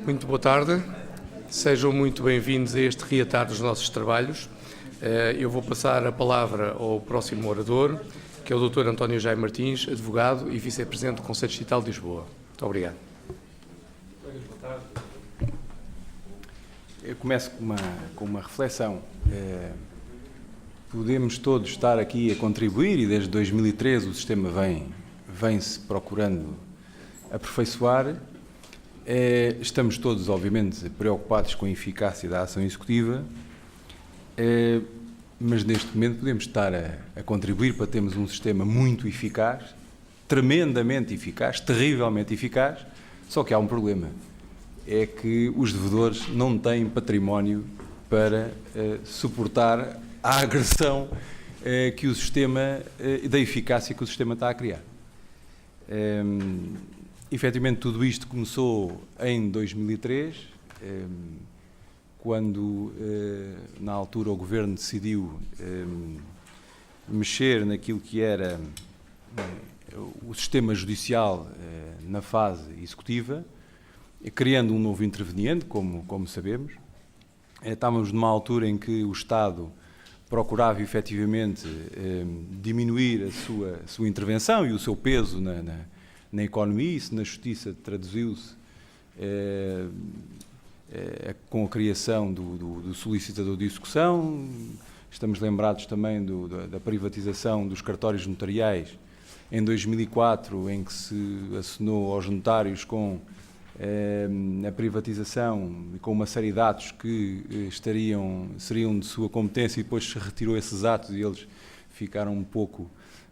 Muito boa tarde, sejam muito bem-vindos a este reatar dos nossos trabalhos. Eu vou passar a palavra ao próximo orador, que é o Dr. António Jaime Martins, advogado e Vice-Presidente do Conselho Distrital de Lisboa. Muito obrigado. Boa tarde. Eu começo com uma reflexão. Podemos todos estar aqui a contribuir e desde 2013 o sistema vem-se procurando aperfeiçoar. Estamos todos, obviamente, preocupados com a eficácia da ação executiva, mas neste momento podemos estar a contribuir para termos um sistema muito eficaz, tremendamente eficaz, terrivelmente eficaz, só que há um problema, é que os devedores não têm património para suportar a agressão que o sistema, da eficácia que o sistema está a criar. Efetivamente, tudo isto começou em 2003, quando, na altura, o Governo decidiu mexer naquilo que era o sistema judicial na fase executiva, criando um novo interveniente, como sabemos. Estávamos numa altura em que o Estado procurava, efetivamente, diminuir a sua intervenção e o seu peso na economia. Isso na Justiça traduziu-se com a criação do solicitador de execução. Estamos lembrados também da privatização dos cartórios notariais em 2004, em que se assinou aos notários com a privatização e com uma série de atos que seriam de sua competência, e depois se retirou esses atos e eles ficaram um pouco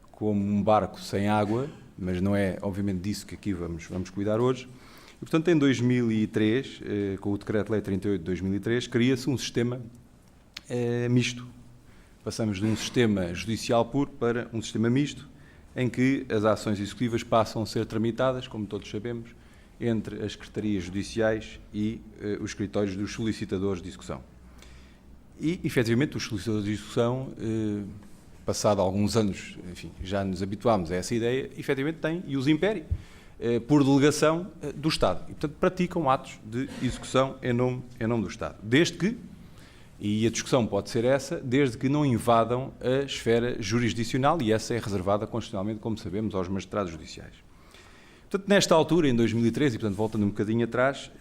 como um barco sem água, mas não é, obviamente, disso que aqui vamos cuidar hoje. E, portanto, em 2003, com o Decreto-Lei 38 de 2003, cria-se um sistema misto. Passamos de um sistema judicial puro para um sistema misto, em que as ações executivas passam a ser tramitadas, como todos sabemos, entre as secretarias judiciais e os escritórios dos solicitadores de execução. E, efetivamente, os solicitadores de execução, passado alguns anos, enfim, já nos habituámos a essa ideia, efetivamente têm e os impere por delegação do Estado. E, portanto, praticam atos de execução em nome do Estado. Desde que, e a discussão pode ser essa, desde que não invadam a esfera jurisdicional, e essa é reservada constitucionalmente, como sabemos, aos magistrados judiciais. Portanto, nesta altura, em 2013, e portanto, voltando um bocadinho atrás,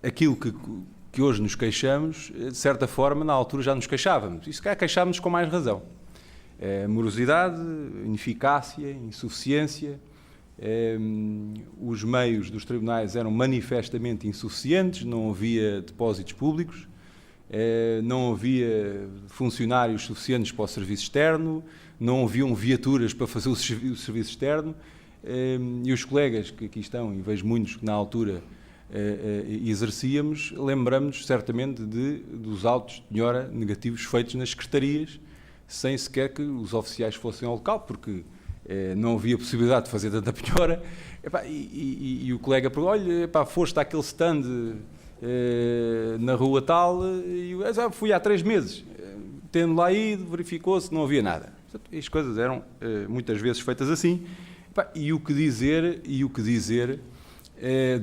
aquilo que hoje nos queixamos, de certa forma, na altura já nos queixávamos. E se calhar queixávamos com mais razão. Morosidade, ineficácia, insuficiência, os meios dos tribunais eram manifestamente insuficientes, não havia depósitos públicos, não havia funcionários suficientes para o serviço externo, não haviam viaturas para fazer o serviço externo, e os colegas que aqui estão, e vejo muitos que na altura exercíamos, lembramos certamente dos autos de penhora negativos feitos nas secretarias, sem sequer que os oficiais fossem ao local, porque não havia possibilidade de fazer tanta penhora. E o colega perguntou: olha, foste àquele stand na rua tal, e eu fui há 3 meses, tendo lá ido, verificou-se, não havia nada. Portanto, as coisas eram muitas vezes feitas assim. E o que dizer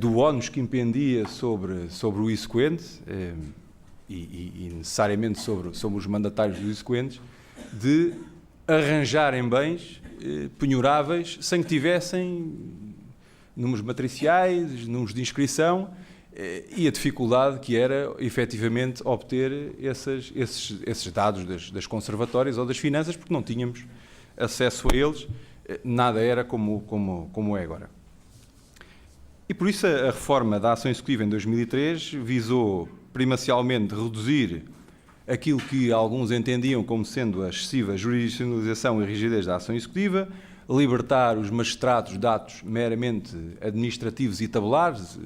do ónus que impendia sobre o exequente e necessariamente sobre os mandatários dos exequentes, de arranjarem bens penhoráveis sem que tivessem números matriciais, números de inscrição, e a dificuldade que era, efetivamente, obter esses dados das conservatórias ou das finanças, porque não tínhamos acesso a eles. Nada era como é agora. E por isso a reforma da ação executiva em 2003 visou primacialmente reduzir aquilo que alguns entendiam como sendo a excessiva jurisdicionalização e rigidez da ação executiva, libertar os magistrados de atos meramente administrativos e tabulares.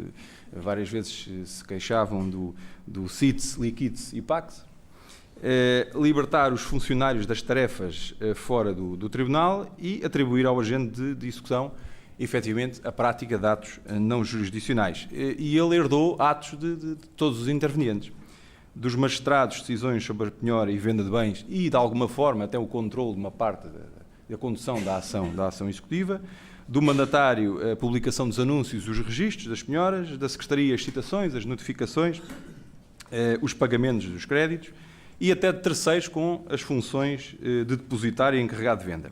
Várias vezes se queixavam do CITES, LICITES e PACS. Libertar os funcionários das tarefas fora do Tribunal e atribuir ao agente de execução, efetivamente, a prática de atos não jurisdicionais. E ele herdou atos de todos os intervenientes. Dos magistrados, decisões sobre a penhora e venda de bens e, de alguma forma, até o controle de uma parte a condução da ação executiva, do mandatário a publicação dos anúncios, os registros das penhoras, da Secretaria as citações, as notificações, os pagamentos dos créditos e até de terceiros com as funções de depositário e encarregado de venda.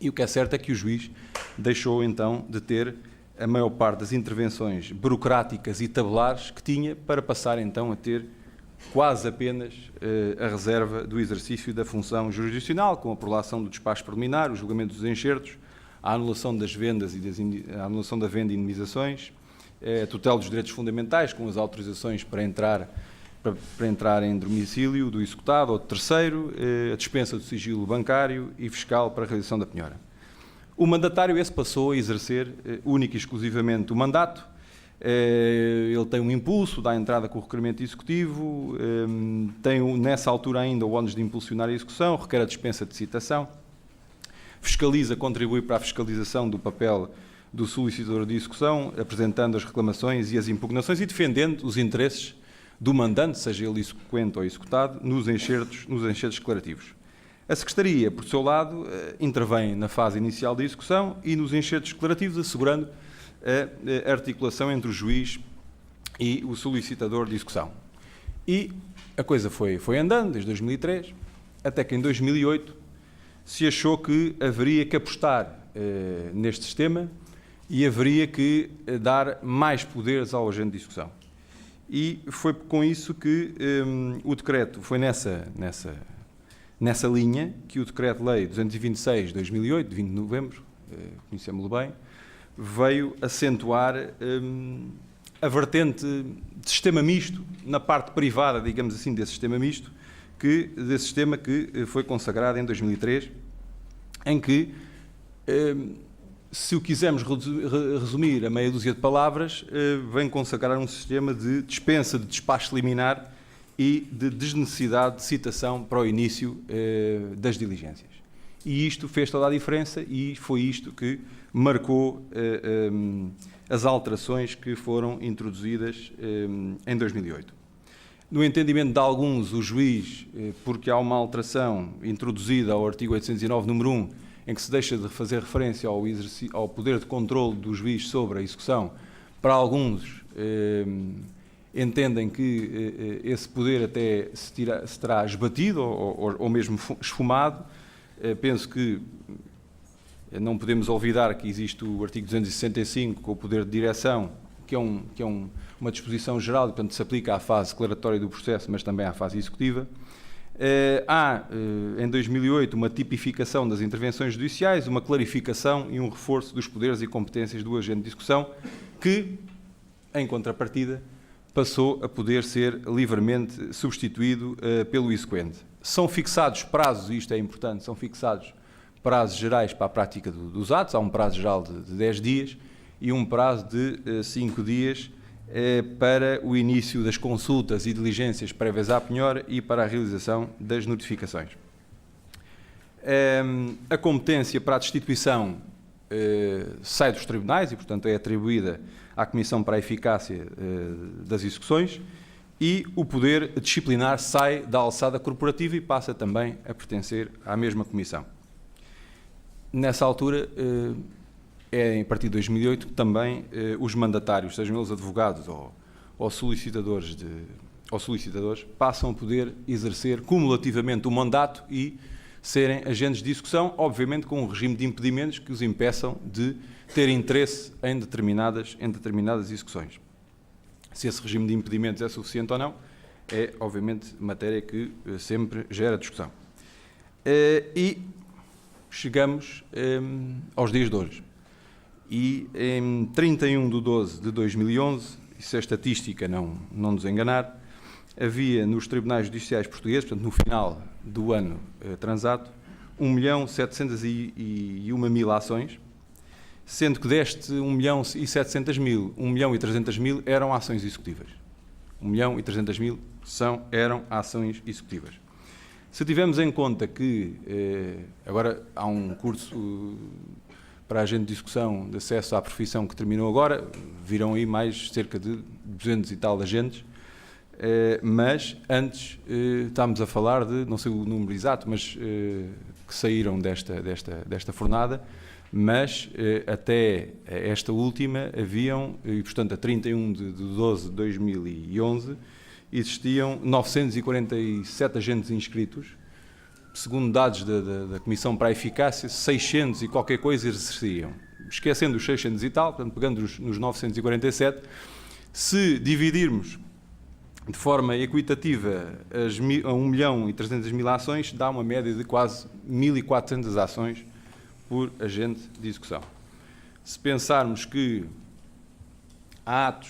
E o que é certo é que o juiz deixou então de ter a maior parte das intervenções burocráticas e tabulares que tinha para passar então a ter quase apenas a reserva do exercício da função jurisdicional, com a prolação do despacho preliminar, o julgamento dos enxertos, a anulação das vendas e a anulação da venda e indemnizações, a tutela dos direitos fundamentais, com as autorizações para entrar em domicílio do executado ou do terceiro, a dispensa do sigilo bancário e fiscal para a realização da penhora. O mandatário esse passou a exercer única e exclusivamente o mandato. Ele tem um impulso, dá entrada com o requerimento executivo, tem nessa altura ainda o ónus de impulsionar a execução, requer a dispensa de citação, fiscaliza, contribui para a fiscalização do papel do solicitador de execução, apresentando as reclamações e as impugnações e defendendo os interesses do mandante, seja ele exequente ou executado, nos enxertos declarativos. A Secretaria, por seu lado, intervém na fase inicial da execução e nos enxertos declarativos, assegurando a articulação entre o juiz e o solicitador de execução. E a coisa foi andando desde 2003, até que em 2008 se achou que haveria que apostar neste sistema e haveria que dar mais poderes ao agente de execução. E foi com isso que o decreto, foi nessa linha que o Decreto-Lei 226 de 2008, de 20 de novembro, conhecemos-lo bem, veio acentuar a vertente de sistema misto, na parte privada, digamos assim, desse sistema misto, desse sistema que foi consagrado em 2003, em que, se o quisermos resumir a meia dúzia de palavras, vem consagrar um sistema de dispensa de despacho liminar e de desnecessidade de citação para o início das diligências. E isto fez toda a diferença e foi isto que marcou as alterações que foram introduzidas em 2008. No entendimento de alguns, o juiz, porque há uma alteração introduzida ao artigo 809, número 1, em que se deixa de fazer referência ao poder de controle do juiz sobre a execução, para alguns entendem que esse poder até se terá esbatido ou mesmo esfumado. Penso que não podemos olvidar que existe o artigo 265, com o poder de direção, que é uma disposição geral, portanto se aplica à fase declaratória do processo, mas também à fase executiva. Há, em 2008, uma tipificação das intervenções judiciais, uma clarificação e um reforço dos poderes e competências do agente de execução, que, em contrapartida, passou a poder ser livremente substituído pelo exequente. São fixados prazos, e isto é importante, são fixados prazos gerais para a prática dos atos, há um prazo geral de 10 dias e um prazo de 5 dias para o início das consultas e diligências prévias à penhora e para a realização das notificações. A competência para a destituição sai dos tribunais e, portanto, é atribuída à Comissão para a Eficácia das Execuções e o poder disciplinar sai da alçada corporativa e passa também a pertencer à mesma Comissão. Nessa altura, é a partir de 2008 que também os mandatários, sejam eles advogados ou solicitadores, passam a poder exercer cumulativamente o mandato e serem agentes de execução, obviamente com um regime de impedimentos que os impeçam de ter interesse em determinadas execuções. Se esse regime de impedimentos é suficiente ou não, é obviamente matéria que sempre gera discussão. E chegamos aos dias de hoje. E em 31/12/2011, e se a estatística não nos enganar, havia nos tribunais judiciais portugueses, portanto no final do ano transato, 1.701.000 ações, sendo que deste 1.700.000, 1.300.000 eram ações executivas. 1.300.000 eram ações executivas. Se tivermos em conta que agora há um curso para agente de execução de acesso à profissão que terminou agora, virão aí mais cerca de 200 e tal agentes, mas antes estávamos a falar de, não sei o número exato, mas que saíram desta fornada, mas até esta última haviam, e portanto a 31 de 12 de 2011, existiam 947 agentes inscritos. Segundo dados da Comissão para a Eficácia, 600 e qualquer coisa exerciam. Esquecendo os 600 e tal, portanto, pegando nos 947, se dividirmos de forma equitativa a 1.300.000 ações, dá uma média de quase 1.400 ações por agente de execução. Se pensarmos que há atos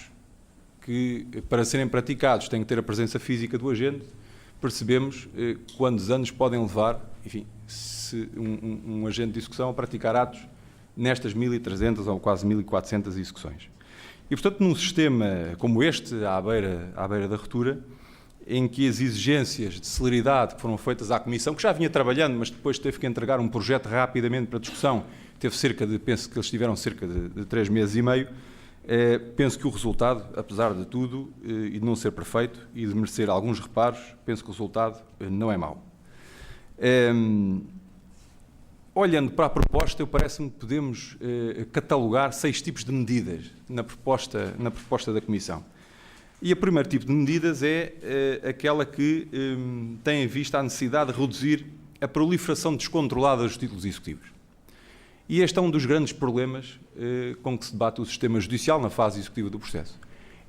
que, para serem praticados, têm que ter a presença física do agente, percebemos quantos anos podem levar, enfim, se um agente de execução a praticar atos nestas 1.300 ou quase 1.400 execuções. E, portanto, num sistema como este, à beira da ruptura, em que as exigências de celeridade que foram feitas à Comissão, que já vinha trabalhando, mas depois teve que entregar um projeto rapidamente para discussão, penso que eles tiveram cerca de 3 meses e meio, penso que o resultado, apesar de tudo, e de não ser perfeito, e de merecer alguns reparos, penso que o resultado não é mau. Olhando para a proposta, parece-me que podemos catalogar 6 tipos de medidas na proposta da Comissão. E o primeiro tipo de medidas é aquela que tem em vista a necessidade de reduzir a proliferação descontrolada dos títulos executivos. E este é um dos grandes problemas com que se debate o sistema judicial na fase executiva do processo.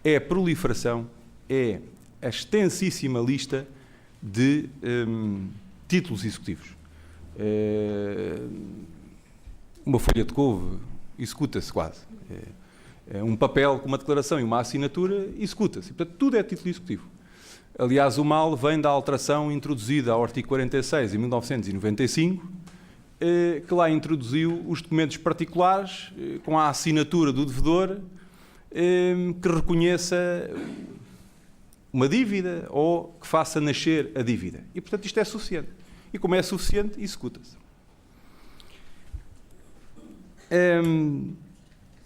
É a proliferação, é a extensíssima lista de títulos executivos. Uma folha de couve executa-se quase. Um papel com uma declaração e uma assinatura executa-se. Portanto, tudo é título executivo. Aliás, o mal vem da alteração introduzida ao artigo 46 em 1995, que lá introduziu os documentos particulares com a assinatura do devedor que reconheça uma dívida ou que faça nascer a dívida. E, portanto, isto é suficiente. E como é suficiente, executa-se.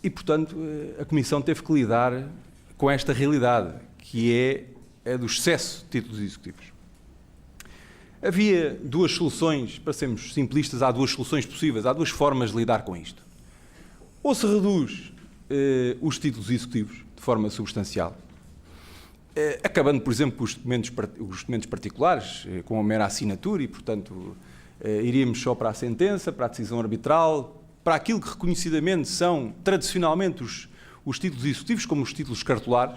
E, portanto, a Comissão teve que lidar com esta realidade, que é do excesso de títulos executivos. Havia 2 soluções, para sermos simplistas, há 2 soluções possíveis, há 2 formas de lidar com isto. Ou se reduz os títulos executivos de forma substancial, acabando, por exemplo, com os documentos particulares, com a mera assinatura e, portanto, iríamos só para a sentença, para a decisão arbitral, para aquilo que reconhecidamente são, tradicionalmente, os títulos executivos, como os títulos cartulares,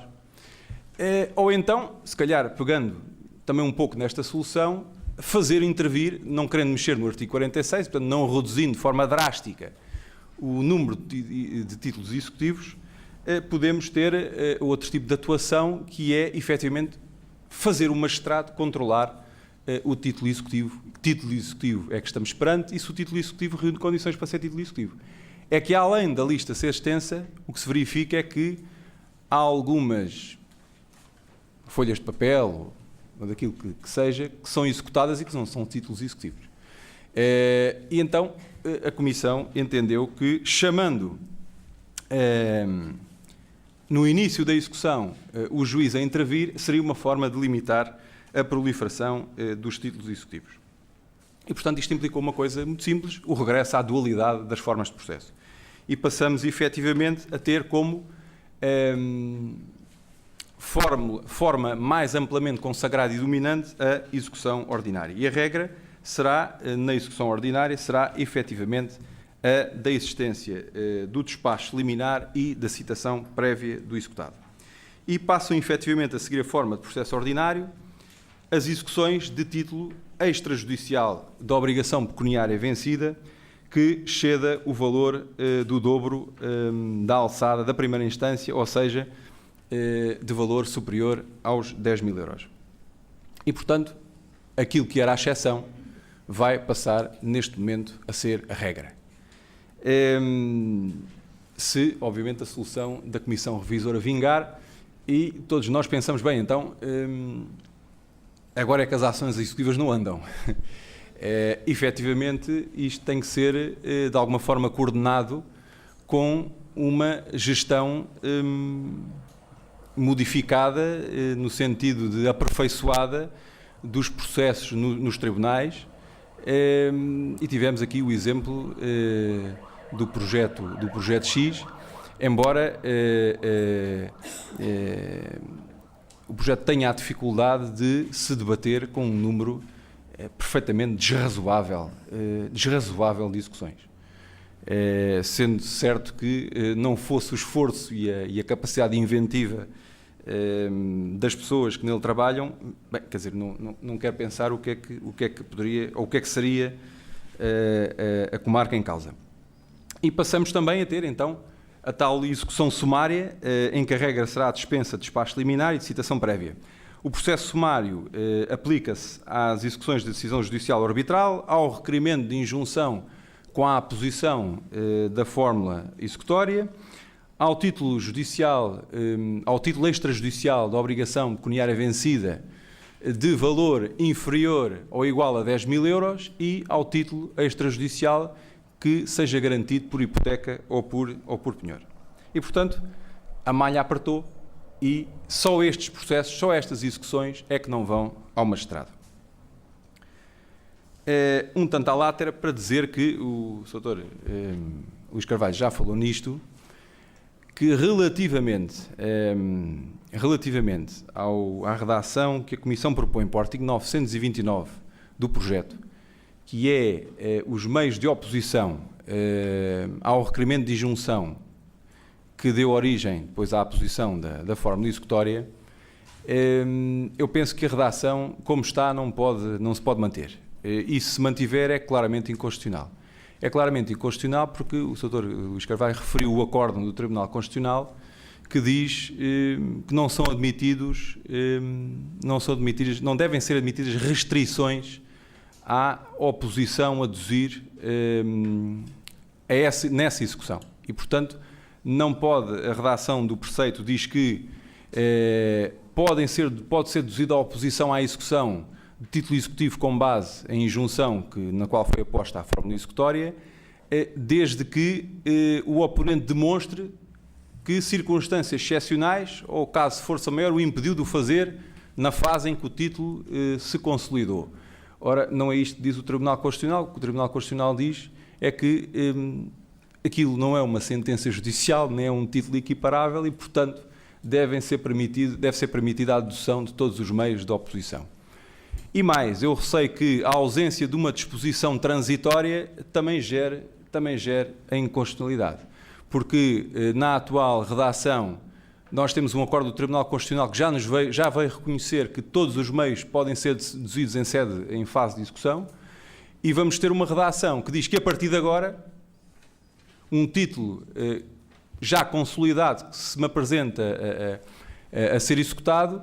ou então, se calhar, pegando também um pouco nesta solução, fazer intervir, não querendo mexer no artigo 46, portanto, não reduzindo de forma drástica o número de títulos executivos, podemos ter outro tipo de atuação, que é, efetivamente, fazer o magistrado controlar o título executivo. Que título executivo é que estamos perante e se o título executivo reúne condições para ser título executivo. É que, além da lista ser extensa, o que se verifica é que há algumas folhas de papel, ou daquilo que seja, que são executadas e que não são títulos executivos. E então a Comissão entendeu que, chamando no início da execução o juiz a intervir, seria uma forma de limitar a proliferação dos títulos executivos. E, portanto, isto implicou uma coisa muito simples, o regresso à dualidade das formas de processo. E passamos, efetivamente, a ter como forma mais amplamente consagrada e dominante a execução ordinária. E a regra será, na execução ordinária, será, efetivamente, a da existência do despacho liminar e da citação prévia do executado. E passam, efetivamente, a seguir a forma de processo ordinário, as execuções de título extrajudicial da obrigação pecuniária vencida, que exceda o valor do dobro da alçada da primeira instância, ou seja, de valor superior aos 10.000 euros. E, portanto, aquilo que era a exceção vai passar, neste momento, a ser a regra. Se, obviamente, a solução da Comissão Revisora vingar, e todos nós pensamos, bem, então, agora é que as ações executivas não andam. Efetivamente, isto tem que ser, de alguma forma, coordenado com uma gestão modificada, no sentido de aperfeiçoada, dos processos nos tribunais, E tivemos aqui o exemplo do projeto X, embora o projeto tenha a dificuldade de se debater com um número perfeitamente desrazoável de execuções. Sendo certo que não fosse o esforço e a capacidade inventiva das pessoas que nele trabalham, bem, quer dizer, não quero pensar o que é que poderia, ou o que é que seria a comarca em causa. E passamos também a ter, então, a tal execução sumária, em que a regra será a dispensa de despacho liminar e de citação prévia. O processo sumário aplica-se às execuções de decisão judicial ou arbitral, ao requerimento de injunção com a aposição da fórmula executória, ao título judicial, ao título extrajudicial da obrigação pecuniária vencida de valor inferior ou igual a 10.000 euros e ao título extrajudicial que seja garantido por hipoteca ou por penhor. E, portanto, a malha apertou e só estes processos, só estas execuções é que não vão ao magistrado. Um tanto à látera para dizer que o Sr. Luís Carvalho já falou nisto, que relativamente à redação que a Comissão propõe para o artigo 929 do projeto, que é os meios de oposição ao requerimento de injunção que deu origem depois à aposição da fórmula executória, eu penso que a redação, como está, não se pode manter. E se mantiver é claramente inconstitucional. É claramente inconstitucional porque o Sr. Luís Carvalho referiu o acórdão do Tribunal Constitucional que diz que não devem ser admitidas restrições à oposição a deduzir nessa execução. E, portanto, não pode, a redação do preceito diz que pode ser deduzida a oposição à execução de título executivo com base em injunção na qual foi aposta a fórmula executória, desde que o oponente demonstre que circunstâncias excepcionais ou caso de força maior o impediu de o fazer na fase em que o título se consolidou. Ora, não é isto que diz o Tribunal Constitucional. O que o Tribunal Constitucional diz é que aquilo não é uma sentença judicial, nem é um título equiparável e, portanto, deve ser permitida a dedução de todos os meios de oposição. E mais, eu receio que a ausência de uma disposição transitória também gere a inconstitucionalidade. Porque na atual redação nós temos um acordo do Tribunal Constitucional que já veio reconhecer que todos os meios podem ser deduzidos em fase de execução e vamos ter uma redação que diz que a partir de agora um título já consolidado que se me apresenta a ser executado,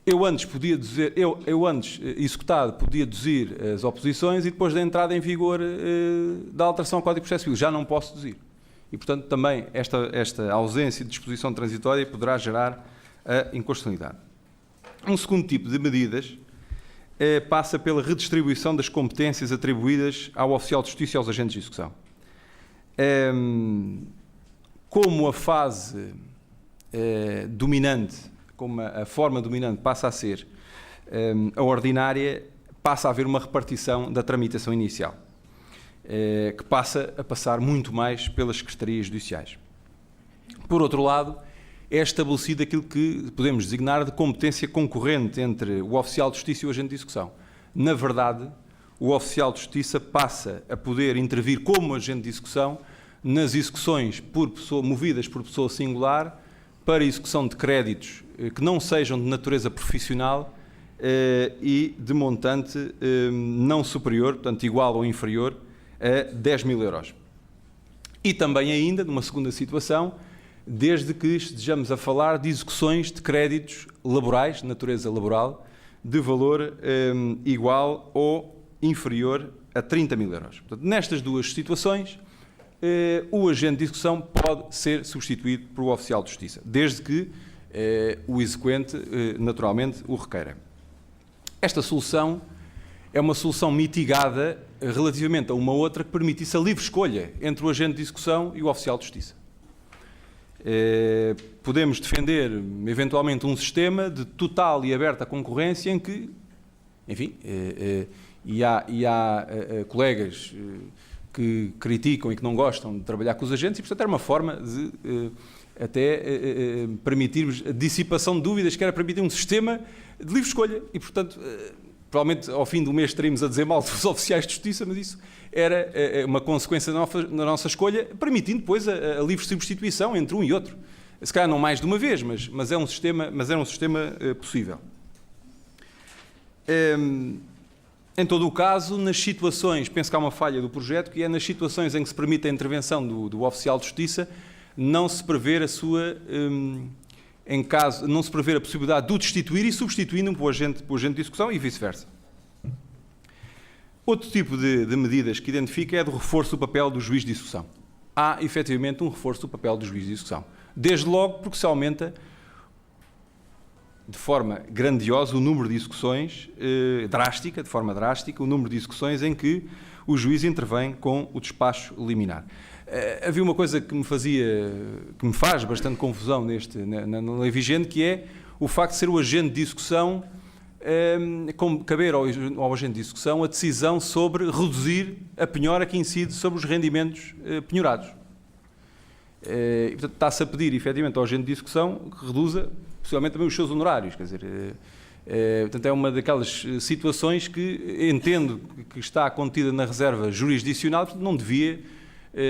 eu antes executado podia deduzir as oposições e depois da entrada em vigor da alteração ao Código de Processo Civil já não posso deduzir. E, portanto, também esta ausência de disposição transitória poderá gerar a inconstitucionalidade. Um segundo tipo de medidas passa pela redistribuição das competências atribuídas ao oficial de justiça e aos agentes de execução. Como a fase dominante, como a forma dominante passa a ser a ordinária, passa a haver uma repartição da tramitação inicial, que passa a passar muito mais pelas secretarias judiciais. Por outro lado, é estabelecido aquilo que podemos designar de competência concorrente entre o oficial de justiça e o agente de execução. Na verdade, o oficial de justiça passa a poder intervir como agente de execução nas execuções movidas por pessoa singular para execução de créditos que não sejam de natureza profissional e de montante não superior, portanto igual ou inferior, a 10.000 euros. E também ainda, numa segunda situação, desde que estejamos a falar de execuções de créditos laborais, de natureza laboral, de valor igual ou inferior a 30.000 euros. Portanto, nestas duas situações, o agente de execução pode ser substituído por um oficial de justiça, desde que o exequente, naturalmente, o requeira. Esta solução é uma solução mitigada relativamente a uma outra que permitisse a livre escolha entre o agente de execução e o oficial de justiça. Podemos defender, eventualmente, um sistema de total e aberta concorrência em que, enfim, e há colegas que criticam e que não gostam de trabalhar com os agentes, e portanto era uma forma de até permitirmos a dissipação de dúvidas, que era permitir um sistema de livre escolha, e portanto provavelmente ao fim do mês estaríamos a dizer mal dos oficiais de justiça, mas isso era uma consequência da nossa escolha, permitindo depois a livre substituição entre um e outro. Se calhar não mais de uma vez, mas era um sistema possível. Em todo o caso, nas situações, penso que há uma falha do projeto, que é nas situações em que se permite a intervenção do oficial de justiça, não se prevê não se prevê a possibilidade de o destituir e substituindo-o por agente de execução e vice-versa. Outro tipo de medidas que identifica é do reforço do papel do juiz de execução. Há, efetivamente, um reforço do papel do juiz de execução. Desde logo porque se aumenta de forma grandiosa o número de execuções, de forma drástica, o número de execuções em que o juiz intervém com o despacho liminar. Havia uma coisa que me faz bastante confusão na lei vigente, que é o facto de ser o agente de execução, caber ao agente de execução a decisão sobre reduzir a penhora que incide sobre os rendimentos penhorados. E, portanto, está-se a pedir, efetivamente, ao agente de execução que reduza, possivelmente, também os seus honorários. Quer dizer, portanto, é uma daquelas situações que entendo que está contida na reserva jurisdicional, portanto, não devia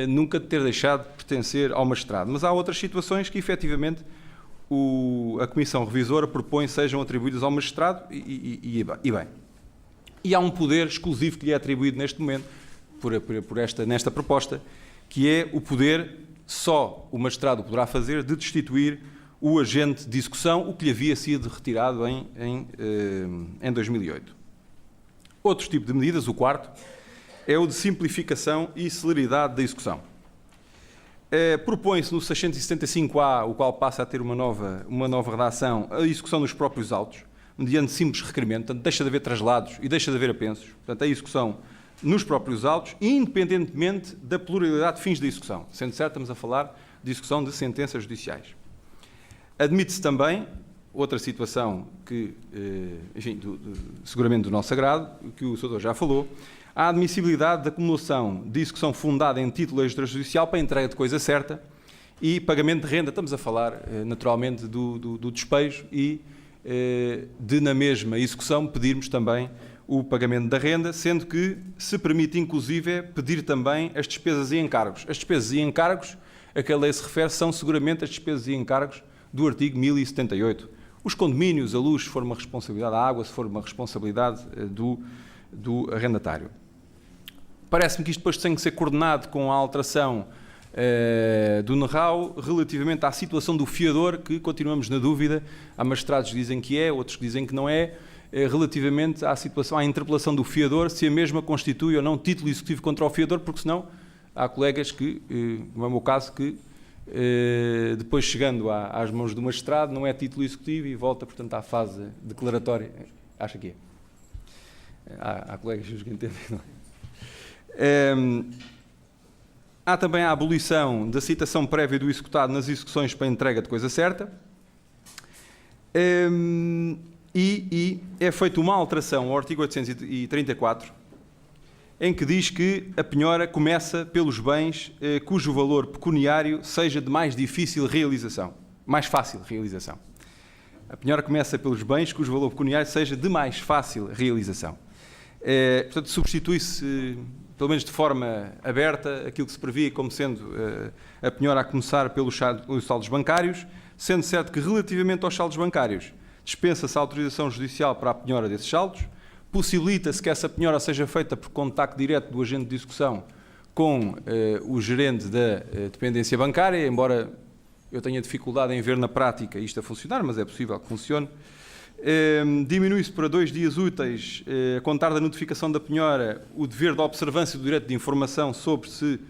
nunca ter deixado de pertencer ao magistrado. Mas há outras situações que, efetivamente, a Comissão Revisora propõe sejam atribuídas ao magistrado e bem. E há um poder exclusivo que lhe é atribuído neste momento, nesta proposta, que é o poder, só o magistrado poderá fazer, de destituir o agente de execução, o que lhe havia sido retirado em 2008. Outro tipo de medidas, o quarto, é o de simplificação e celeridade da execução. Propõe-se no 675A, o qual passa a ter uma nova redação, a execução dos próprios autos, mediante simples requerimento, portanto, deixa de haver traslados e deixa de haver apensos, portanto, a execução nos próprios autos, independentemente da pluralidade de fins de execução. Sendo certo, estamos a falar de execução de sentenças judiciais. Admite-se também outra situação que, enfim, seguramente do nosso agrado, que o Sr. já falou, a admissibilidade da acumulação de execução fundada em título extrajudicial para entrega de coisa certa e pagamento de renda. Estamos a falar, naturalmente, do despejo e de, na mesma execução, pedirmos também o pagamento da renda, sendo que se permite, inclusive, pedir também as despesas e encargos. As despesas e encargos a que a lei se refere são seguramente as despesas e encargos do artigo 1078. Os condomínios, a luz, se for uma responsabilidade, a água, se for uma responsabilidade do arrendatário. Parece-me que isto depois tem que ser coordenado com a alteração do know-how relativamente à situação do fiador, que continuamos na dúvida. Há magistrados que dizem que é, outros que dizem que não é, relativamente à situação, à interpelação do fiador, se a mesma constitui ou não título executivo contra o fiador, porque senão há colegas que, como é o meu caso, que depois chegando às mãos do magistrado não é título executivo e volta, portanto, à fase declaratória. Acha que é? Há colegas que entendem, não é? Há também a abolição da citação prévia do executado nas execuções para entrega de coisa certa. E é feita uma alteração ao artigo 834, em que diz que a penhora começa pelos bens cujo valor pecuniário seja de mais fácil realização. A penhora começa pelos bens cujo valor pecuniário seja de mais fácil realização. Portanto, substitui-se, pelo menos de forma aberta, aquilo que se previa como sendo a penhora a começar pelos saldos bancários, sendo certo que, relativamente aos saldos bancários, dispensa-se a autorização judicial para a penhora desses saldos, possibilita-se que essa penhora seja feita por contacto direto do agente de execução com o gerente da dependência bancária, embora eu tenha dificuldade em ver na prática isto a funcionar, mas é possível que funcione. Diminui-se para 2 dias úteis, a contar da notificação da penhora, o dever de observância do direito de informação sobre se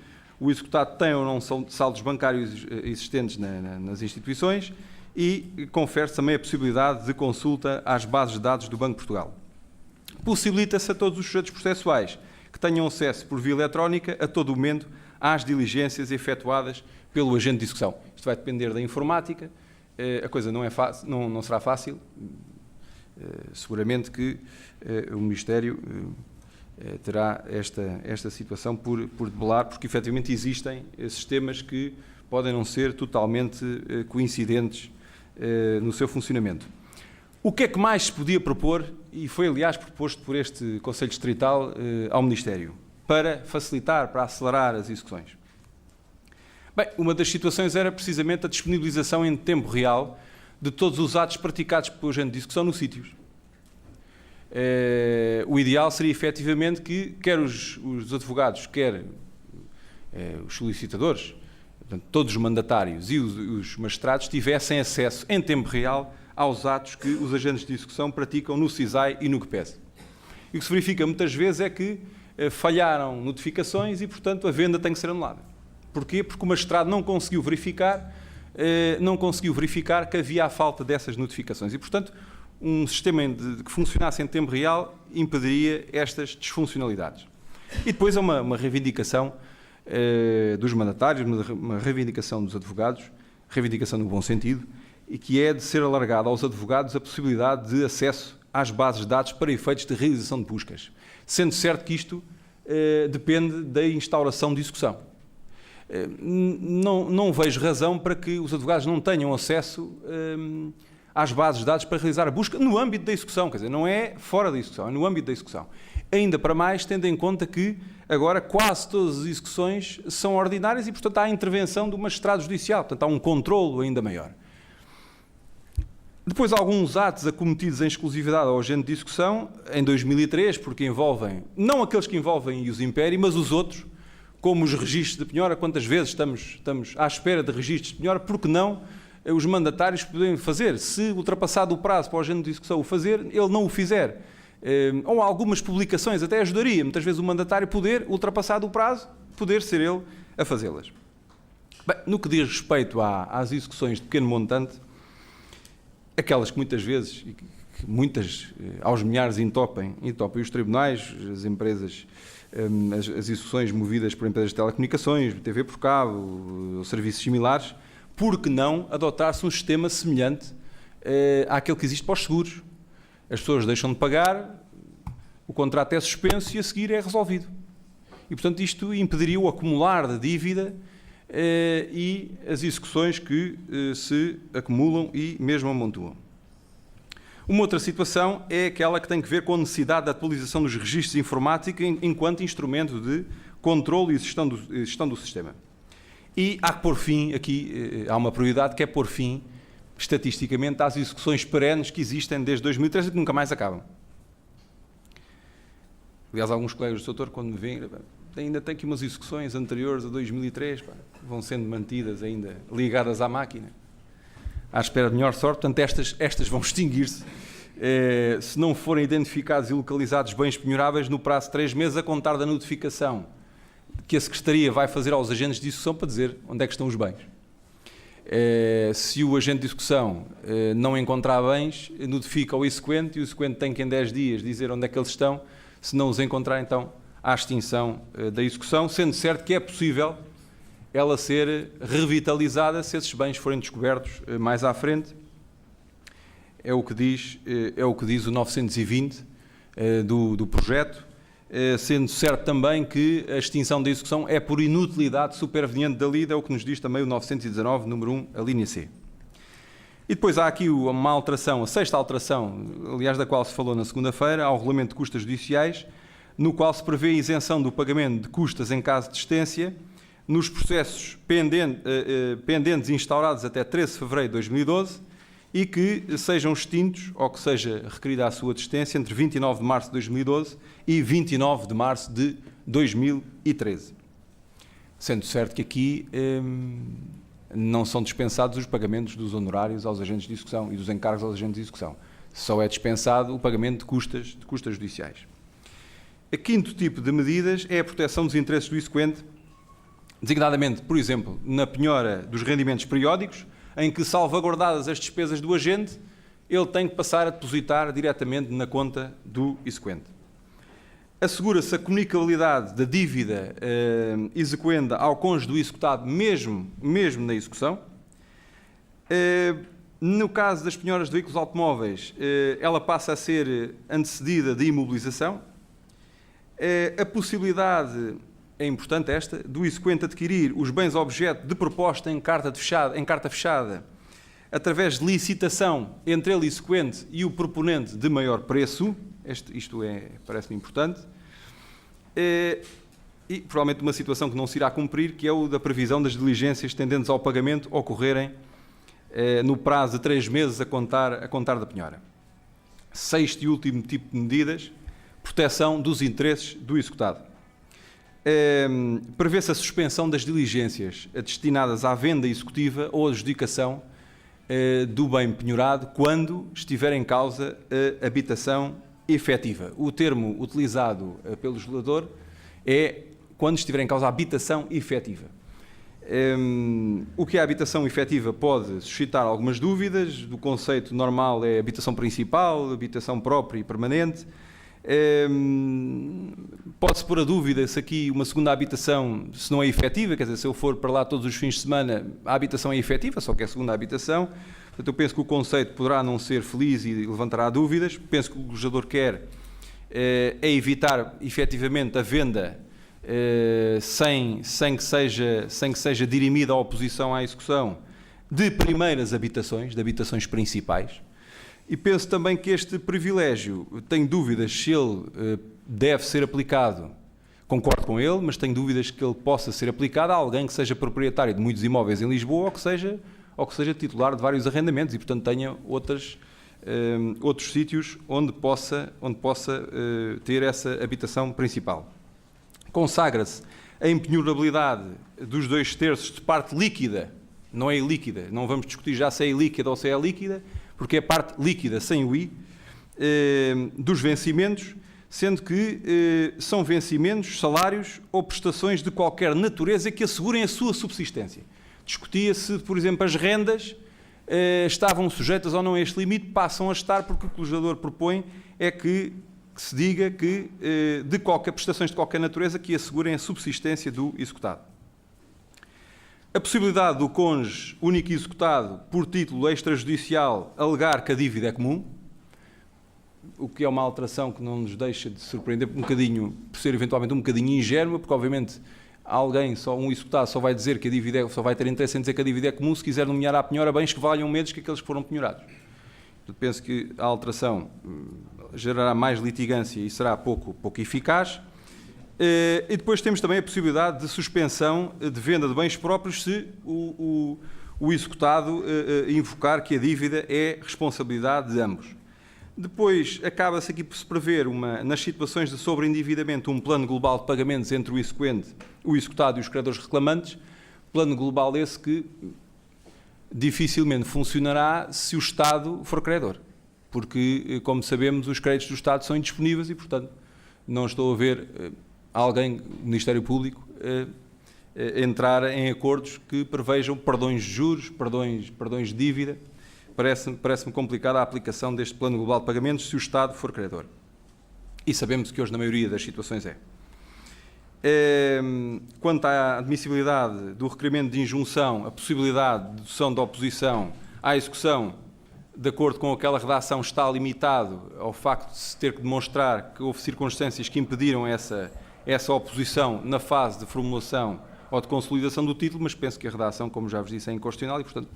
o executado tem ou não saldos bancários existentes nas instituições, e confere-se também a possibilidade de consulta às bases de dados do Banco de Portugal. Possibilita-se a todos os sujeitos processuais que tenham acesso por via eletrónica a todo o momento às diligências efetuadas pelo agente de execução. Isto vai depender da informática, a coisa não é fácil, não será fácil. Seguramente que o Ministério terá esta situação por debelar, porque efetivamente existem sistemas que podem não ser totalmente coincidentes no seu funcionamento. O que é que mais se podia propor, e foi aliás proposto por este Conselho Distrital ao Ministério, para facilitar, para acelerar as execuções? Bem, uma das situações era precisamente a disponibilização em tempo real de todos os atos praticados pelo agente de execução nos sítios. O ideal seria efetivamente que quer os advogados, quer os solicitadores, portanto, todos os mandatários e os magistrados tivessem acesso em tempo real aos atos que os agentes de execução praticam no CISAI e no CPES. E o que se verifica muitas vezes é que falharam notificações e, portanto, a venda tem que ser anulada. Porquê? Porque o magistrado não conseguiu verificar que havia a falta dessas notificações. E, portanto, um sistema que funcionasse em tempo real impediria estas disfuncionalidades. E depois há uma reivindicação dos mandatários, uma reivindicação dos advogados, reivindicação no bom sentido, e que é de ser alargada aos advogados a possibilidade de acesso às bases de dados para efeitos de realização de buscas, sendo certo que isto depende da instauração de execução. Não vejo razão para que os advogados não tenham acesso às bases de dados para realizar a busca no âmbito da execução, quer dizer, não é fora da execução, é no âmbito da execução. Ainda para mais, tendo em conta que agora quase todas as execuções são ordinárias e, portanto, há a intervenção do magistrado judicial, portanto, há um controlo ainda maior. Depois, alguns atos acometidos em exclusividade ao agente de execução, em 2003, porque envolvem, não aqueles que envolvem os impéri, mas os outros, como os registros de penhora. Quantas vezes estamos à espera de registros de penhora, porque não os mandatários podem fazer? Se ultrapassado o prazo para o agente de execução o fazer, ele não o fizer. Ou algumas publicações até ajudaria, muitas vezes o mandatário poder, ultrapassado o prazo, poder ser ele a fazê-las. Bem, no que diz respeito às execuções de pequeno montante, aquelas que muitas vezes, aos milhares entopem os tribunais, as empresas, as execuções movidas por empresas de telecomunicações, TV por cabo, ou serviços similares, por que não adotar-se um sistema semelhante àquele que existe para os seguros? As pessoas deixam de pagar, o contrato é suspenso e a seguir é resolvido. E, portanto, isto impediria o acumular de dívida e as execuções que se acumulam e mesmo amontoam. Uma outra situação é aquela que tem que ver com a necessidade da atualização dos registros informáticos enquanto instrumento de controle e gestão do sistema. E há que pôr fim, aqui há uma prioridade que é pôr fim, estatisticamente, às execuções perenes que existem desde 2013 e que nunca mais acabam. Aliás, alguns colegas do setor, quando me veem, ainda tem aqui umas execuções anteriores a 2003, vão sendo mantidas ainda ligadas à máquina, à espera de melhor sorte. Portanto, estas vão extinguir-se se não forem identificados e localizados bens penhoráveis no prazo de 3 meses a contar da notificação que a Secretaria vai fazer aos agentes de execução para dizer onde é que estão os bens. Se o agente de execução não encontrar bens, notifica ao exequente e o exequente tem que em 10 dias dizer onde é que eles estão. Se não os encontrar, então há extinção da execução, sendo certo que é possível ela ser revitalizada se esses bens forem descobertos mais à frente. É o que diz o 920 do projeto, sendo certo também que a extinção da execução é por inutilidade superveniente da lida, é o que nos diz também o 919, número 1, a linha C. E depois há aqui uma alteração, a sexta alteração, aliás, da qual se falou na segunda-feira, ao Regulamento de Custas Judiciais, no qual se prevê a isenção do pagamento de custas em caso de existência nos processos pendentes instaurados até 13 de fevereiro de 2012 e que sejam extintos ou que seja requerida a sua desistência entre 29 de março de 2012 e 29 de março de 2013. Sendo certo que aqui não são dispensados os pagamentos dos honorários aos agentes de execução e dos encargos aos agentes de execução. Só é dispensado o pagamento de custas judiciais. O quinto tipo de medidas é a proteção dos interesses do exequente, designadamente, por exemplo, na penhora dos rendimentos periódicos, em que, salvaguardadas as despesas do agente, ele tem que passar a depositar diretamente na conta do exequente. Assegura-se a comunicabilidade da dívida exequenda ao cônjuge do executado, mesmo na execução. No caso das penhoras de veículos automóveis, ela passa a ser antecedida de imobilização. A possibilidade, é importante esta, do exequente adquirir os bens objeto de proposta em carta fechada, através de licitação entre ele, exequente, e o proponente de maior preço. Isto parece-me importante. E provavelmente uma situação que não se irá cumprir, que é o da previsão das diligências tendentes ao pagamento ocorrerem no prazo de 3 meses a contar da penhora. Sexto e último tipo de medidas, proteção dos interesses do executado. Prevê-se a suspensão das diligências destinadas à venda executiva ou adjudicação do bem penhorado quando estiver em causa a habitação efetiva. O termo utilizado pelo legislador é quando estiver em causa a habitação efetiva. O que é a habitação efetiva pode suscitar algumas dúvidas. Do conceito normal é habitação principal, habitação própria e permanente. Pode-se pôr a dúvida se aqui uma segunda habitação se não é efetiva, quer dizer, se eu for para lá todos os fins de semana, a habitação é efetiva, só que é a segunda habitação. Portanto, eu penso que o conceito poderá não ser feliz e levantará dúvidas. Penso que o legislador quer é evitar efetivamente a venda sem que seja dirimida a oposição à execução de primeiras habitações, de habitações principais. E penso também que este privilégio, tenho dúvidas se ele deve ser aplicado, concordo com ele, mas tenho dúvidas que ele possa ser aplicado a alguém que seja proprietário de muitos imóveis em Lisboa ou que seja titular de vários arrendamentos e, portanto, tenha outros sítios onde possa ter essa habitação principal. Consagra-se a impenhorabilidade dos 2/3 de parte líquida, não é ilíquida, não vamos discutir já se é ilíquida ou se é líquida, porque é parte líquida, sem o I, dos vencimentos, sendo que são vencimentos, salários ou prestações de qualquer natureza que assegurem a sua subsistência. Discutia-se, por exemplo, as rendas estavam sujeitas ou não a este limite, passam a estar, porque o que o legislador propõe é que se diga que de prestações de qualquer natureza que assegurem a subsistência do executado. A possibilidade do cônjuge único executado por título extrajudicial alegar que a dívida é comum, o que é uma alteração que não nos deixa de surpreender um bocadinho, por ser eventualmente um bocadinho ingênua, porque obviamente um executado só vai dizer que a dívida só vai ter interesse em dizer que a dívida é comum se quiser nomear à penhora bens que valham menos que aqueles que foram penhorados. Portanto, penso que a alteração gerará mais litigância e será pouco eficaz. E depois temos também a possibilidade de suspensão de venda de bens próprios se o executado invocar que a dívida é responsabilidade de ambos. Depois, acaba-se aqui por se prever, nas situações de sobreendividamento, um plano global de pagamentos entre o exequente, o executado e os credores reclamantes, plano global esse que dificilmente funcionará se o Estado for credor, porque, como sabemos, os créditos do Estado são indisponíveis e, portanto, não estou a ver alguém, o Ministério Público, entrar em acordos que prevejam perdões de juros, perdões de dívida. Parece-me complicada a aplicação deste plano global de pagamentos se o Estado for credor. E sabemos que hoje, na maioria das situações, é. Quanto à admissibilidade do requerimento de injunção, a possibilidade de dedução da oposição à execução, de acordo com aquela redação, está limitado ao facto de se ter que demonstrar que houve circunstâncias que impediram essa oposição na fase de formulação ou de consolidação do título, mas penso que a redação, como já vos disse, é inconstitucional e, portanto,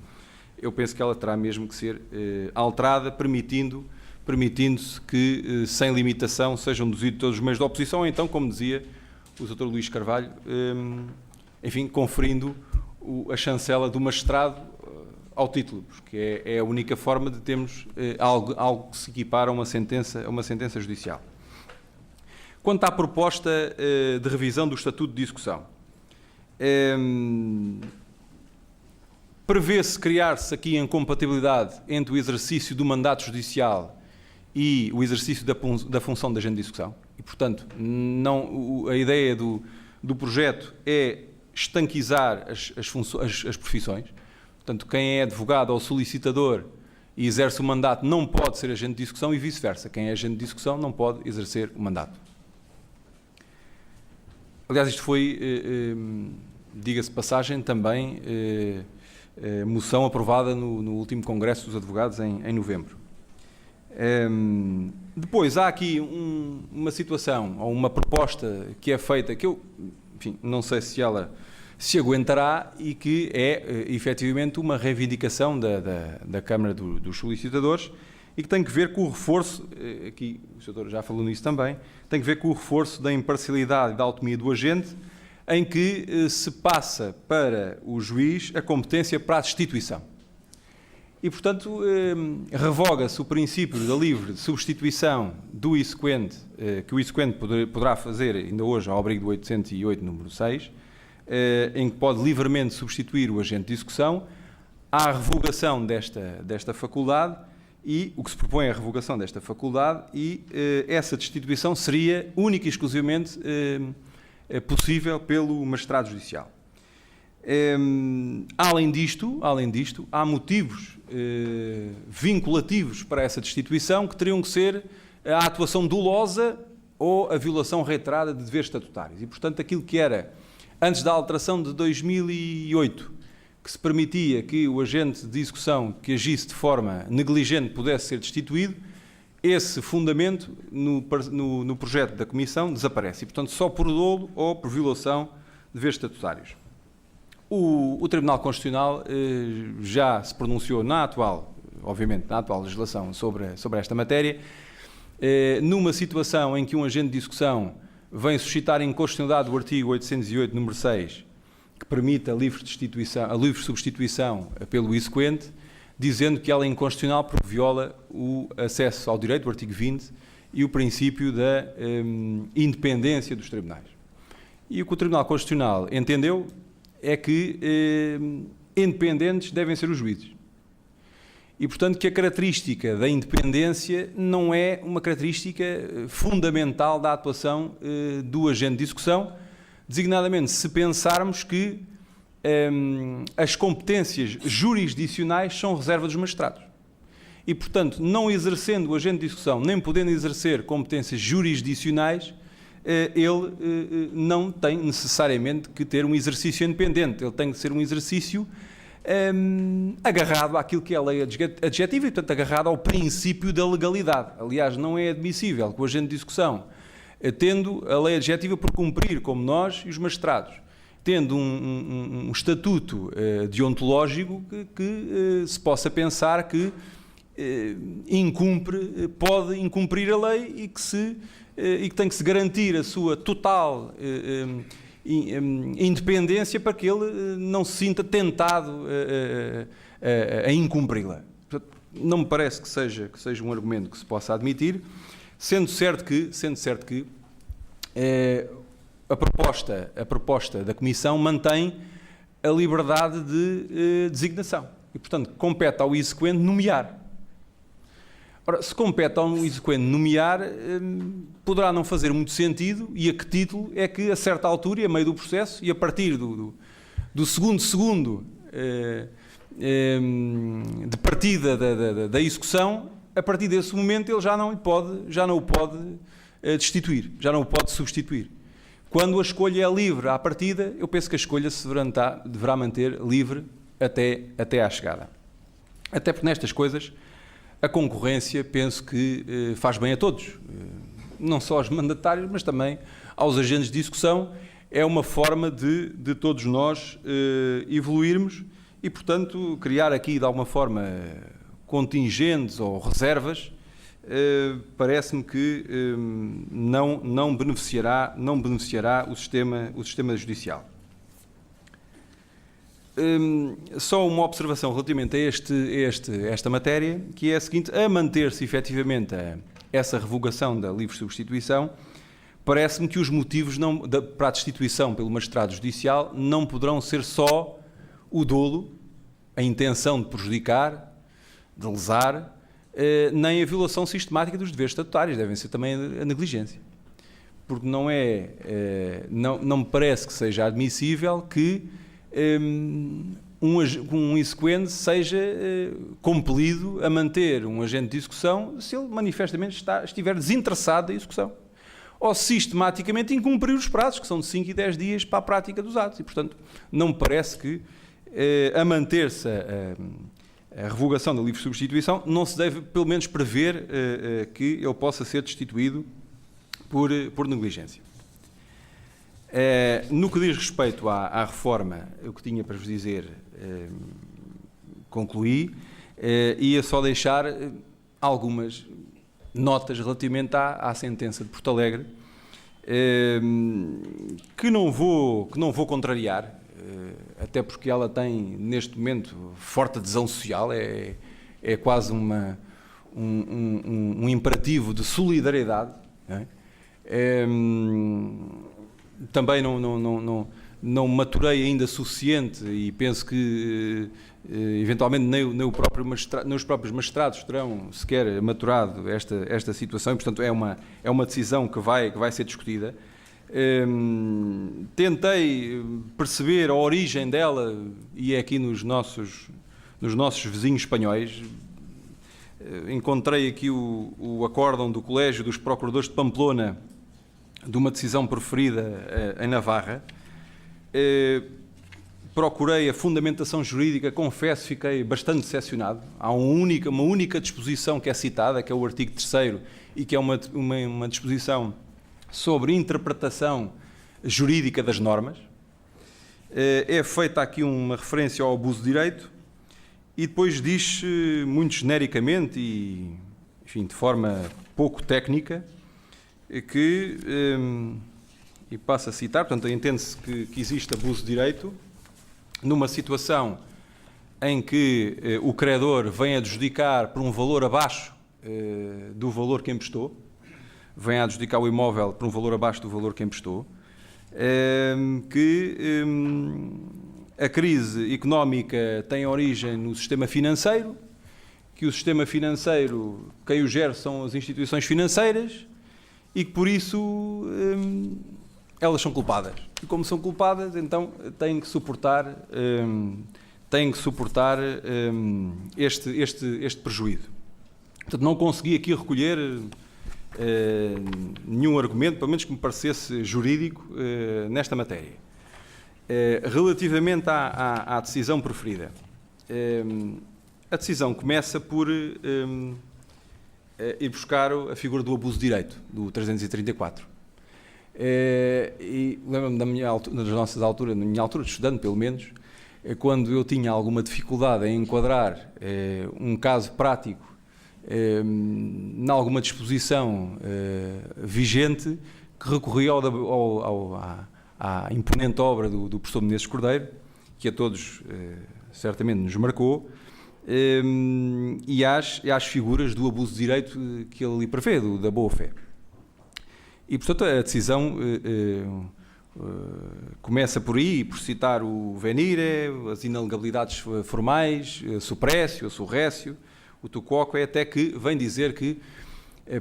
eu penso que ela terá mesmo que ser alterada, permitindo-se que, sem limitação, sejam deduzidos todos os meios de oposição, ou então, como dizia o Dr. Luís Carvalho, enfim, conferindo a chancela do magistrado ao título, porque é a única forma de termos algo que se equipara a uma sentença judicial. Quanto à proposta de revisão do Estatuto de Execução, prevê-se criar-se aqui a incompatibilidade entre o exercício do mandato judicial e o exercício da função de agente de execução. E, portanto, a ideia do projeto é estanquizar as profissões. Portanto, quem é advogado ou solicitador e exerce o mandato não pode ser agente de execução e vice-versa. Quem é agente de execução não pode exercer o mandato. Aliás, isto foi, diga-se de passagem, também moção aprovada no último Congresso dos Advogados em novembro. Depois há aqui uma situação, ou uma proposta que é feita, que eu, enfim, não sei se ela se aguentará, e que é efetivamente uma reivindicação da Câmara dos Solicitadores, e que tem que ver com o reforço, aqui o Sr. Doutor já falou nisso também, tem que ver com o reforço da imparcialidade e da autonomia do agente, em que se passa para o juiz a competência para a destituição. E, portanto, revoga-se o princípio da livre substituição do exequente, que o exequente poderá fazer ainda hoje ao abrigo do 808, número 6, em que pode livremente substituir o agente de execução. Há a revogação desta faculdade, e o que se propõe é a revogação desta faculdade, e essa destituição seria única e exclusivamente possível pelo magistrado judicial. Além disto, há motivos vinculativos para essa destituição, que teriam que ser a atuação dolosa ou a violação reiterada de deveres estatutários. E, portanto, aquilo que era, antes da alteração de 2008, que se permitia que o agente de execução que agisse de forma negligente pudesse ser destituído, esse fundamento no projeto da Comissão desaparece. E, portanto, só por dolo ou por violação de deveres estatutários. O Tribunal Constitucional já se pronunciou obviamente na atual legislação sobre esta matéria, numa situação em que um agente de execução vem suscitar a inconstitucionalidade do artigo 808, número 6, que permite a livre substituição pelo exequente, dizendo que ela é inconstitucional porque viola o acesso ao direito, do artigo 20, e o princípio da independência dos tribunais. E o que o Tribunal Constitucional entendeu é que independentes devem ser os juízes. E, portanto, que a característica da independência não é uma característica fundamental da atuação do agente de execução, designadamente se pensarmos que as competências jurisdicionais são reserva dos magistrados. E, portanto, não exercendo o agente de execução, nem podendo exercer competências jurisdicionais, ele não tem necessariamente que ter um exercício independente, ele tem que ser um exercício agarrado àquilo que é a lei adjetiva e, portanto, agarrado ao princípio da legalidade. Aliás, não é admissível que o agente de execução, tendo a lei adjetiva por cumprir, como nós e os magistrados, tendo um estatuto deontológico que se possa pensar que pode incumprir a lei e que tem que se garantir a sua total independência para que ele não se sinta tentado a incumpri-la. Não me parece que seja um argumento que se possa admitir, sendo certo que a proposta da Comissão mantém a liberdade de designação e, portanto, compete ao exequente nomear. Ora, se compete ao exequente nomear, poderá não fazer muito sentido, e a que título é que, a certa altura, e a meio do processo, e a partir do segundo de partida da execução, a partir desse momento ele já não o pode destituir, já não o pode substituir. Quando a escolha é livre à partida, eu penso que a escolha se deverá manter livre até à chegada. Até porque nestas coisas a concorrência, penso que faz bem a todos, não só aos mandatários, mas também aos agentes de execução. É uma forma de todos nós evoluirmos e, portanto, criar aqui de alguma forma contingentes ou reservas, parece-me que não beneficiará o sistema judicial. Só uma observação relativamente a esta matéria, que é a seguinte: a manter-se efetivamente essa revogação da livre substituição, parece-me que os motivos para a destituição pelo magistrado judicial não poderão ser só o dolo, a intenção de prejudicar, de lesar, nem a violação sistemática dos deveres estatutários, devem ser também a negligência. Porque não me parece que seja admissível que um exequente seja compelido a manter um agente de execução se ele manifestamente estiver desinteressado da execução, ou sistematicamente incumprir os prazos, que são de 5 e 10 dias para a prática dos atos. E, portanto, não me parece que a manter-se a revogação da livre substituição, não se deve, pelo menos, prever que ele possa ser destituído por negligência. No que diz respeito à reforma, o que tinha para vos dizer, concluí, ia só deixar algumas notas relativamente à sentença de Porto Alegre, que não vou contrariar, até porque ela tem, neste momento, forte adesão social, é quase um imperativo de solidariedade, não é? Também não maturei ainda suficiente e penso que eventualmente nem os próprios magistrados terão sequer maturado esta situação, e portanto é uma decisão que vai ser discutida. Tentei perceber a origem dela, e é aqui nos nossos vizinhos espanhóis. Encontrei aqui o acórdão do Colégio dos Procuradores de Pamplona, de uma decisão proferida em Navarra. Procurei a fundamentação jurídica, confesso, fiquei bastante decepcionado. Há uma única disposição que é citada, que é o artigo 3º, e que é uma disposição sobre interpretação jurídica das normas. É feita aqui uma referência ao abuso de direito e depois diz-se muito genericamente e, enfim, de forma pouco técnica, que, e passo a citar, portanto, entende-se que existe abuso de direito numa situação em que o credor vem adjudicar por um valor abaixo do valor que emprestou, vem a adjudicar o imóvel por um valor abaixo do valor que emprestou, que a crise económica tem origem no sistema financeiro, que o sistema financeiro, quem o gera são as instituições financeiras, e que por isso elas são culpadas. E como são culpadas, então têm que suportar este prejuízo. Portanto, não consegui aqui recolher nenhum argumento, pelo menos que me parecesse jurídico, nesta matéria. Relativamente à decisão proferida, a decisão começa por ir buscar a figura do abuso de direito, do 334. E lembro-me da minha altura de estudante, pelo menos, quando eu tinha alguma dificuldade em enquadrar um caso prático em alguma disposição vigente, que recorria à imponente obra do professor Menezes Cordeiro, que a todos certamente nos marcou, e às figuras do abuso de direito que ele lhe prevê, da boa-fé. E, portanto, a decisão começa por aí, por citar o venire, as inalegabilidades formais, suprécio, surrécio, o tu quoque, até que vem dizer que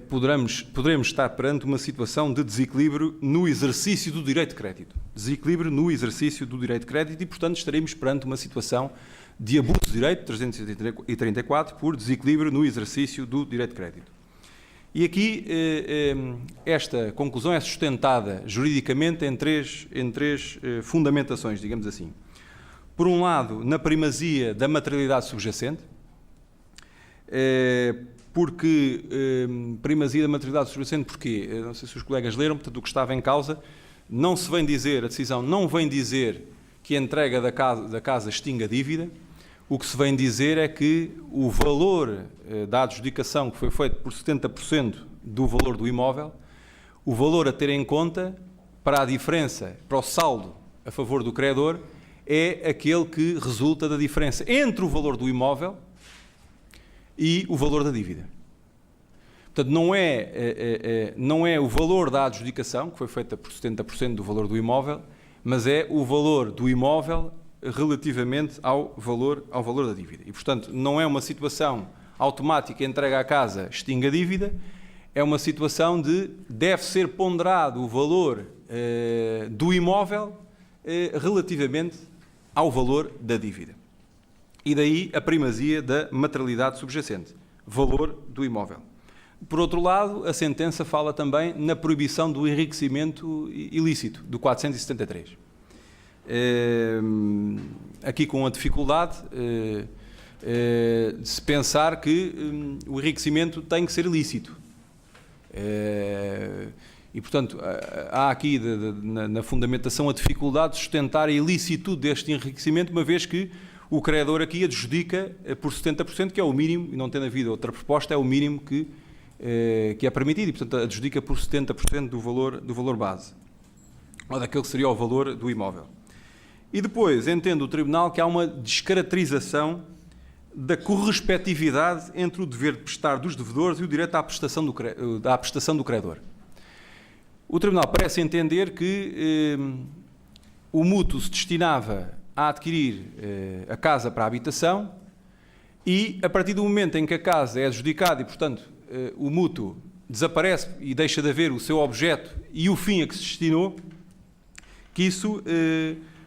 poderemos estar perante uma situação de desequilíbrio no exercício do direito de crédito. Desequilíbrio no exercício do direito de crédito e, portanto, estaremos perante uma situação de abuso de direito, 334, por desequilíbrio no exercício do direito de crédito. E aqui esta conclusão é sustentada juridicamente em três fundamentações, digamos assim. Por um lado, na primazia da materialidade subjacente, porque primazia da materialidade subjacente, porquê? Não sei se os colegas leram, portanto, o que estava em causa, não se vem dizer, a decisão não vem dizer que a entrega da casa extinga a dívida. O que se vem dizer é que o valor da adjudicação, que foi feito por 70% do valor do imóvel, o valor a ter em conta para a diferença, para o saldo a favor do credor, é aquele que resulta da diferença entre o valor do imóvel e o valor da dívida. Portanto, não é o valor da adjudicação, que foi feita por 70% do valor do imóvel, mas é o valor do imóvel relativamente ao valor da dívida. E, portanto, não é uma situação automática, entrega à casa, extingue a dívida, é uma situação de deve ser ponderado o valor do imóvel relativamente ao valor da dívida. E daí a primazia da materialidade subjacente, valor do imóvel. Por outro lado, a sentença fala também na proibição do enriquecimento ilícito, do 473. Aqui com a dificuldade, de se pensar que o enriquecimento tem que ser ilícito. E, portanto, há aqui na fundamentação a dificuldade de sustentar a ilicitude deste enriquecimento, uma vez que o credor aqui adjudica por 70%, que é o mínimo, e não tendo havido outra proposta, é o mínimo que é permitido, e, portanto, adjudica por 70% do valor base, ou daquele que seria o valor do imóvel. E depois, entende o Tribunal que há uma descaracterização da correspectividade entre o dever de prestar dos devedores e o direito à prestação do credor. O Tribunal parece entender que o mútuo se destinava a adquirir a casa para a habitação e, a partir do momento em que a casa é adjudicada e, portanto, o mútuo desaparece e deixa de haver o seu objeto e o fim a que se destinou, que isso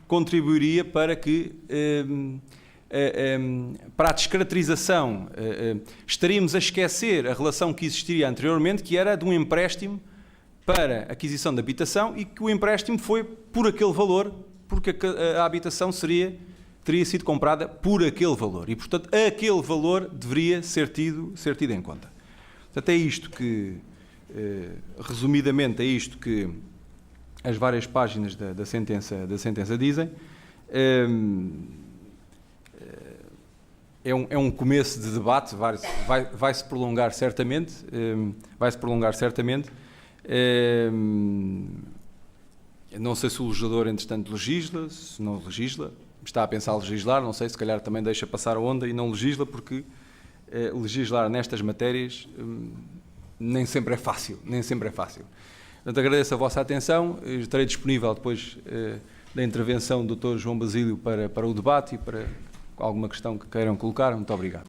contribuiria para que, para a descaracterização, estaríamos a esquecer a relação que existiria anteriormente, que era de um empréstimo para aquisição de habitação e que o empréstimo foi por aquele valor, porque a habitação teria sido comprada por aquele valor e, portanto, aquele valor deveria ser tido em conta. Portanto, é isto que, resumidamente, é isto que as várias páginas da sentença dizem. É um começo de debate, vai-se prolongar certamente, não sei se o legislador, entretanto, legisla, se não legisla, está a pensar legislar, não sei, se calhar também deixa passar a onda e não legisla, porque legislar nestas matérias nem sempre é fácil. Portanto, agradeço a vossa atenção, estarei disponível depois da intervenção do Dr. João Basílio para o debate e para alguma questão que queiram colocar. Muito obrigado.